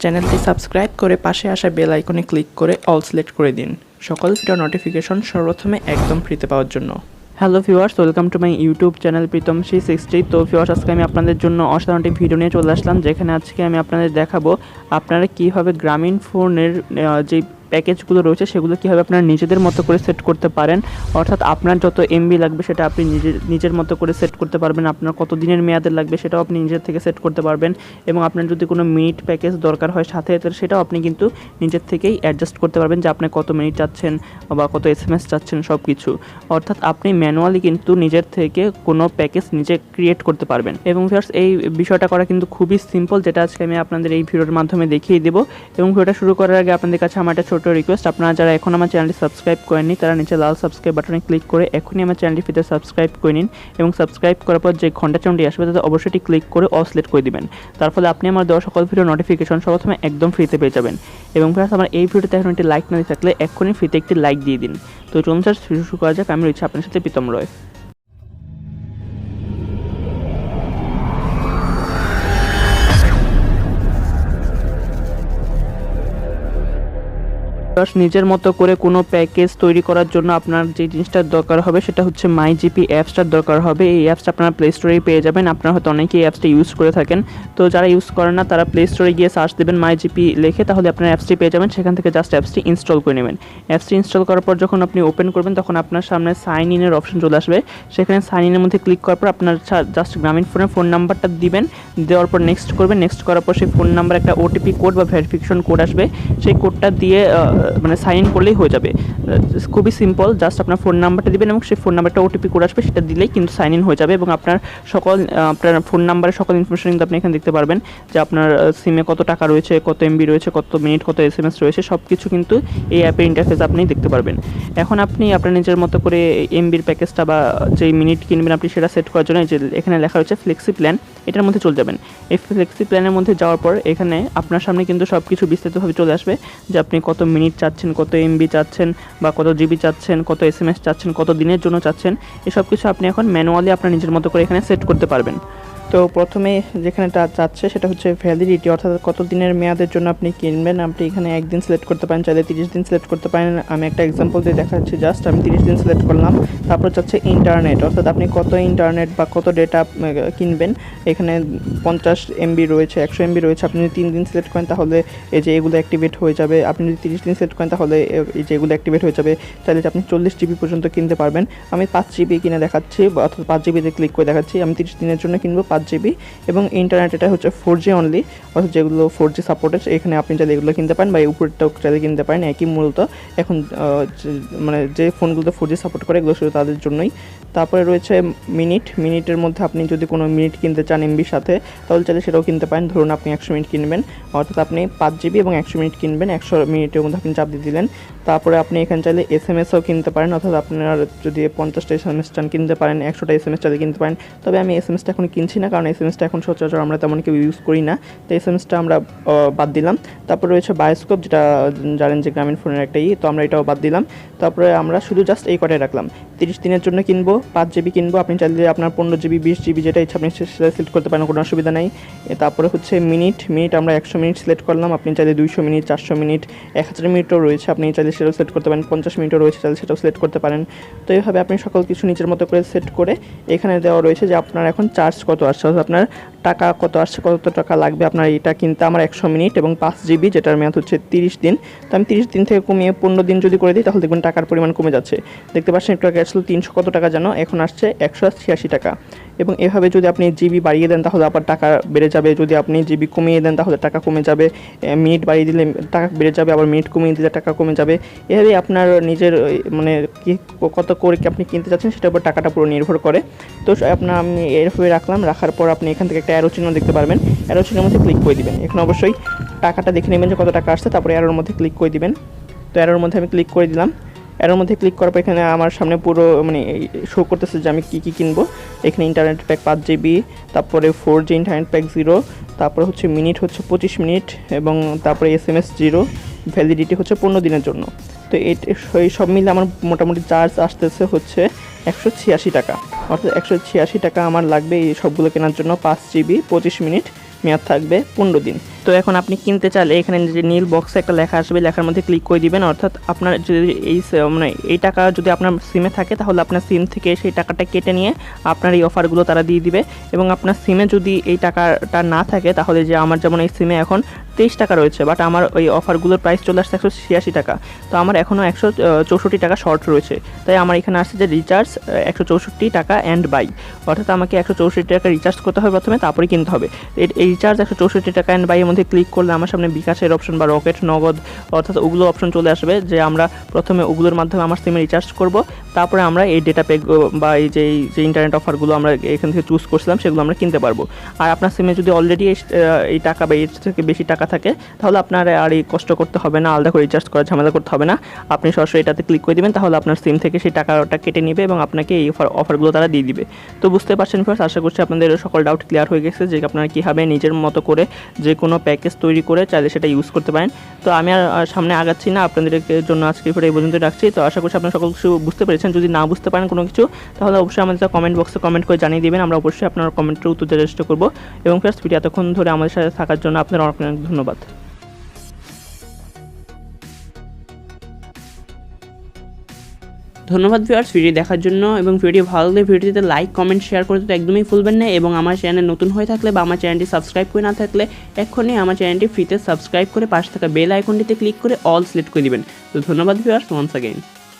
চ্যানেলটি সাবস্ক্রাইব করে পাশে আসা বেল আইকনে ক্লিক করে অল সিলেক্ট করে দিন সকল ভিডিও নোটিফিকেশন সর্বপ্রথমে একদম ফ্রিতে পাওয়ার জন্য। Hello viewers, welcome to my YouTube channel Pritam 360। তো ভিউয়ার্স, আজকে আমি আপনাদের জন্য অসাধারণ একটি ভিডিও নিয়ে চলে আসলাম, যেখানে আজকে আমি আপনাদের দেখাবো আপনারা কীভাবে গ্রামীণ ফোনের যে প্যাকেজগুলো রয়েছে সেগুলো কীভাবে আপনারা নিজেদের মতো করে সেট করতে পারেন। অর্থাৎ আপনার যত এমবি লাগবে সেটা আপনি নিজের মতো করে সেট করতে পারবেন, আপনার কত দিনের মেয়াদের লাগবে সেটাও আপনি নিজের থেকে সেট করতে পারবেন, এবং আপনার যদি কোনো মিনিট প্যাকেজ দরকার হয় সাথে সেটাও আপনি কিন্তু নিজের থেকেই অ্যাডজাস্ট করতে পারবেন যে আপনি কত মিনিট চাচ্ছেন বা কত SMS চাচ্ছেন সব কিছু। অর্থাৎ আপনি ম্যানুয়ালি কিন্তু নিজের থেকে কোনো প্যাকেজ নিজে ক্রিয়েট করতে পারবেন। এবং ভিউয়ার্স, এই বিষয়টা করা কিন্তু খুবই সিম্পল, যেটা আজকে আমি আপনাদের এই ভিডিওর মাধ্যমে দেখিয়ে দেবো। এবং ভিডিওটা শুরু করার আগে আপনাদের কাছে আমার একটা ছোট রিকোয়েস্ট, আপনারা যারা এখন আমার চ্যানেলটি সাবস্ক্রাইব করেননি তারা নিচে লাল সাবস্ক্রাইব বাটনে ক্লিক করে এখনই আমার চ্যানেলটি ফিতে সাবস্ক্রাইব করে নিন, এবং সাবস্ক্রাইব করার পর যে ঘন্টা চিহ্নটি আসবে তাতে অবশ্যই ক্লিক করে অল সিলেক্ট করে দিবেন। তার ফলে আপনি আমার দেওয়া সকল ভিডিও নোটিফিকেশন সর্বপ্রথমে একদম ফ্রিতে পেয়ে যাবেন। এবং প্লাস আমার এই ভিডিওতে এখন একটি লাইক না দিয়ে থাকলে এক্ষুনি ফ্রিতে একটি লাইক দিয়ে দিন। তো চলুন স্যার শুরু করা যাক। আমি রয়েছি আপনার সাথে প্রীতম রয়। নিজের মতো করে কোনো প্যাকেজ তৈরি করার জন্য আপনার যে জিনিসটার দরকার হবে সেটা হচ্ছে মাই জিপি অ্যাপসটার দরকার হবে। এই অ্যাপসটা আপনারা প্লে স্টোরেই পেয়ে যাবেন। আপনারা হয়তো অনেকেই এই অ্যাপসটা ইউজ করে থাকেন, তো যারা ইউজ করেন না তারা প্লে স্টোরে গিয়ে সার্চ দেবেন মাই জিপি লিখে, তাহলে আপনার অ্যাপসটি পেয়ে যাবেন। সেখান থেকে জাস্ট অ্যাপসটি ইনস্টল করে নেবেন। অ্যাপসটি ইনস্টল করার পর যখন আপনি ওপেন করবেন তখন আপনার সামনে সাইন ইনের অপশন চলে আসবে। সেখানে সাইন ইনের মধ্যে ক্লিক করার পর আপনার জাস্ট গ্রামীণ ফোনের ফোন নাম্বারটা দিবেন, দেওয়ার পর নেক্সট করবেন। নেক্সট করার পর সেই ফোন নাম্বার একটা ওটিপি কোড বা ভেরিফিকেশন কোড আসবে, সেই কোডটা দিয়ে মানে সাইন ইন করলেই হয়ে যাবে। খুবই সিম্পল, জাস্ট আপনার ফোন নাম্বারটা দিবেন এবং সেই ফোন নাম্বারটা ওটিপি কোড আসবে, সেটা দিলেই কিন্তু সাইন ইন হয়ে যাবে। এবং আপনার ফোন নাম্বারের সকল ইনফরমেশন কিন্তু আপনি এখানে দেখতে পারবেন, যে আপনার সিমে কত টাকা রয়েছে, কত এমবি রয়েছে, কত মিনিট, কত SMS রয়েছে, সব কিছু কিন্তু এই অ্যাপের ইন্টারফেস আপনি দেখতে পারবেন। এখন আপনি আপনার নিজের মতো করে এমবির প্যাকেজটা বা যেই মিনিট কিনবেন আপনি সেটা সেট করার জন্য যে এখানে লেখা রয়েছে ফ্লেক্সিপ্ল্যান, এটার মধ্যে চলে যাবেন। এই ফ্লেক্সিপ্ল্যানের মধ্যে যাওয়ার পর এখানে আপনার সামনে কিন্তু সব কিছু বিস্তারিতভাবে চলে আসবে, যে আপনি কত মিনিট চাচ্ছেন, কত এমবি চাচ্ছেন বা কত জিবি চাচ্ছেন, কত SMS চাচ্ছেন, কত দিনের জন্য চাচ্ছেন, এসব কিছু আপনি এখন ম্যানুয়ালি আপনার নিজের মতো করে এখানে সেট করতে পারবেন। তো প্রথমে যেখানে চাচ্ছে সেটা হচ্ছে ভ্যালিডিটি, অর্থাৎ কত দিনের মেয়াদের জন্য আপনি কিনবেন। আপনি এখানে একদিন সিলেক্ট করতে পারেন, চাইলে 30 দিন সিলেক্ট করতে পারেন। আমি একটা এক্সাম্পল দিয়ে দেখাচ্ছি, জাস্ট আমি 30 দিন সিলেক্ট করলাম। তারপর চাচ্ছে ইন্টারনেট, অর্থাৎ আপনি কত ইন্টারনেট বা কত ডেটা কিনবেন। এখানে 50 MB রয়েছে, 100 MB রয়েছে। আপনি যদি 3 দিন সিলেক্ট করেন তাহলে এই যে এগুলো অ্যাক্টিভেট হয়ে যাবে। আপনি যদি 30 দিন সিলেক্ট করেন তাহলে এই যে এগুলো অ্যাক্টিভেট হয়ে যাবে। চাইলে আপনি 40 GB পর্যন্ত কিনতে পারবেন। আমি 5 GB কিনে দেখাচ্ছি, অর্থাৎ 5 GB তে ক্লিক করে দেখাচ্ছি। আমি 30 দিনের জন্য কিনবো 5 GB, এবং ইন্টারনেট এটা হচ্ছে 4G অনলি, অর্থাৎ যেগুলো 4G সাপোর্টেড এখানে আপনি চাইলে এগুলো কিনতে পারেন, বা এই উপরটাও চাইলে কিনতে পারেন। একই মূলত এখন মানে যে ফোনগুলোতে 4G সাপোর্ট করে এগুলো শুধু তাদের জন্যই। তারপরে রয়েছে মিনিটের মধ্যে আপনি যদি কোনো মিনিট কিনতে চান এমবির সাথে তাহলে চাইলে সেটাও কিনতে পারেন। ধরুন আপনি 100 মিনিট কিনবেন, অর্থাৎ আপনি 5 GB এবং 100 মিনিট কিনবেন, 100 মিনিটের মধ্যে আপনি চাপ দিয়ে দিলেন। তারপরে আপনি এখানে চাইলে SMSও কিনতে পারেন, অর্থাৎ আপনার যদি 50টা SMS চান কিনতে পারেন, 100টা SMS চাইলে কিনতে পারেন। তবে আমি SMSটা এখন কিনছি না, কারণ SMSটা এখন সচরাচর আমরা তেমন কেউ ইউজ করি না, তো SMSটা আমরা বাদ দিলাম। তারপরে রয়েছে বায়োস্কোপ, যেটা জানেন যে গ্রামীণ ফোনের একটাই, তো আমরা এটাও বাদ দিলাম। তারপরে আমরা শুধু জাস্ট এই কটাই রাখলাম। 30 দিনের জন্য কিনবো 5 GB কিনবো, আপনি চাইলে আপনার 15 GB 20 GB যেটা ইচ্ছা আপনি সেটা সিলেক্ট করতে পারেন, কোনো অসুবিধা নেই। তারপরে হচ্ছে মিনিট আমরা 100 মিনিট সিলেক্ট করলাম। আপনি চাইলে 200 মিনিট, 400 মিনিট, 1000 মিনিটও রয়েছে, আপনি চাইলে সেটাও সিলেক্ট করতে পারেন। 50 মিনিটও রয়েছে, চাইলে সেটাও সিলেক্ট করতে পারেন। তো এইভাবে আপনি সকল কিছু নিজের মতো করে সেট করে এখানে দেওয়া রয়েছে যে আপনার এখন চার্জ কত আসছে, অর্থাৎ আপনার টাকা কত আসছে, কত টাকা লাগবে আপনার এটা কিনতে। আমার 100 মিনিট এবং 5 GB, যেটার মেয়াদ হচ্ছে 30 দিন। তো আমি 30 দিন থেকে কমিয়ে 15 দিন যদি করে দিই তাহলে দেখবেন টাকার পরিমাণ কমে যাচ্ছে। দেখতে পাচ্ছেন একটু আগে আসলে 300 কত টাকা জানো, এখন আসছে 186 টাকা। এবং এভাবে যদি আপনি জিবি বাড়িয়ে দেন তাহলে আবার টাকা বেড়ে যাবে, যদি আপনি জিবি কমিয়ে দেন তাহলে টাকা কমে যাবে, মিনিট বাড়িয়ে দিলে টাকা বেড়ে যাবে, আবার মিনিট কমিয়ে দিলে টাকা কমে যাবে। এভাবেই আপনার নিজের মানে কত করে কি আপনি কিনতে চাচ্ছেন সেটার উপর টাকাটা পুরো নির্ভর করে। তো আপনার আমি এরভাবে রাখলাম। রাখার পর আপনি এখান থেকে একটা অ্যারো চিহ্ন দেখতে পারবেন, অ্যারো চিহ্নের মধ্যে ক্লিক করে দিবেন। এখন অবশ্যই টাকাটা দেখে নেবেন যে কত টাকা আসছে, তারপরে অ্যারোর মধ্যে ক্লিক করে দিবেন। তো অ্যারোর মধ্যে আমি ক্লিক করে দিলাম। অ্যারোর মধ্যে ক্লিক করার পর এখানে আমার সামনে পুরো মানে শো করতেছে যে আমি কী কিনবো। এখানে ইন্টারনেট প্যাক 5 GB, তারপরে 4G ইন্টারনেট প্যাক 0, তারপরে হচ্ছে মিনিট হচ্ছে 25 মিনিট, এবং তারপরে SMS 0, ভ্যালিডিটি হচ্ছে 15 দিনের জন্য। তো এই সব মিলে আমার মোটামুটি চার্জ আসতেছে হচ্ছে 186 টাকা, অর্থাৎ 186 টাকা আমার লাগবে এই সবগুলো কেনার জন্য। 5 GB 25 মিনিট, মেয়াদ থাকবে 15 দিন। তো এখন আপনি কিনতে চাইলে এখানে যে নীল বক্সে একটা লেখা আসবে, লেখার মধ্যে ক্লিক করে দিবেন। অর্থাৎ আপনার যদি মানে এই টাকা যদি আপনার সিমে থাকে তাহলে আপনার সিম থেকে সেই টাকাটা কেটে নিয়ে আপনার এই অফারগুলো তারা দিয়ে দিবে। এবং আপনার সিমে যদি এই টাকাটা না থাকে তাহলে যে আমার যেমন এই সিমে এখন 23 টাকা রয়েছে, বাট আমার ওই অফারগুলোর প্রাইস চলে আসছে 186 টাকা, তো আমার এখনও 164 টাকা শর্ট রয়েছে। তাই আমার এখানে আসছে যে রিচার্জ 164 টাকা অ্যান্ড বাই, অর্থাৎ আমাকে 164 টাকা রিচার্জ করতে হবে প্রথমে, তারপরে কিনতে হবে। এই রিচার্জ 164 টাকা অ্যান্ড বাইয়ের মধ্যে ক্লিক করলে আমার সামনে বিকাশের অপশন বা রকেট, নগদ অর্থাৎ ওগুলো অপশন চলে আসবে, যে আমরা প্রথমে ওগুলোর মাধ্যমে আমার সিমে রিচার্জ করব, তারপরে আমরা এই ডেটা প্যাক বা এই যে ইন্টারনেট অফারগুলো আমরা এখান থেকে চুজ করছিলাম সেগুলো আমরা কিনতে পারবো। আর আপনার সিমে যদি অলরেডি এই টাকা বা এর থেকে বেশি টাকা থাকে তাহলে আপনার আর এই কষ্ট করতে হবে না, আলাদা করে রিচার্জ করার ঝামেলা করতে হবে না। আপনি সরাসরি এটাতে ক্লিক করে দেবেন, তাহলে আপনার সিম থেকে সেই টাকাটা কেটে নেবে এবং আপনাকে এই অফারগুলো তারা দিয়ে দিবে। তো বুঝতে পারছেন ফ্রেন্ডস, আশা করছি আপনাদের সকল ডাউট ক্লিয়ার হয়ে গেছে যে আপনারা কীভাবে নিজের মতো করে যে কোনো প্যাকেজ তৈরি করে চাইলে সেটা ইউজ করতে পারেন। তো আমি আর সামনে আগাচ্ছি না, আপনাদের জন্য আজকে এই পর্যন্ত রাখছি। তো আশা করছি আপনারা সকল কিছু বুঝতে পেরেছেন। যদি না বুঝতে পারেন কোনো কিছু তাহলে অবশ্যই আমাদের কমেন্ট বক্সে কমেন্ট করে জানিয়ে দেবেন, আমরা অবশ্যই আপনার কমেন্টের উত্তর দেওয়ার চেষ্টা করবো। এবং ফ্রেন্ডস, ভিডিও এতক্ষণ ধরে আমাদের সাথে থাকার জন্য আপনার অনেক অনেক ধন্যবাদ। ধন্যবাদ ভিউয়ার্স ভিডিও দেখার জন্য, এবং ভিডিও ভালো লাগলে ভিডিওতে লাইক, কমেন্ট, শেয়ার করতে তো একদমই ভুলবেন না। এবং আমার চ্যানেল নতুন হয়ে থাকলে বা আমার চ্যানেলটি সাবস্ক্রাইব করে না থাকলে এক্ষুনি আমার চ্যানেলটি ফ্রিতে সাবস্ক্রাইব করে পাশে থাকা বেল আইকনটিতে ক্লিক করে অল সিলেক্ট করে দিবেন। তো ধন্যবাদ ভিউয়ার্স ওয়ান্স অ্যাগেইন।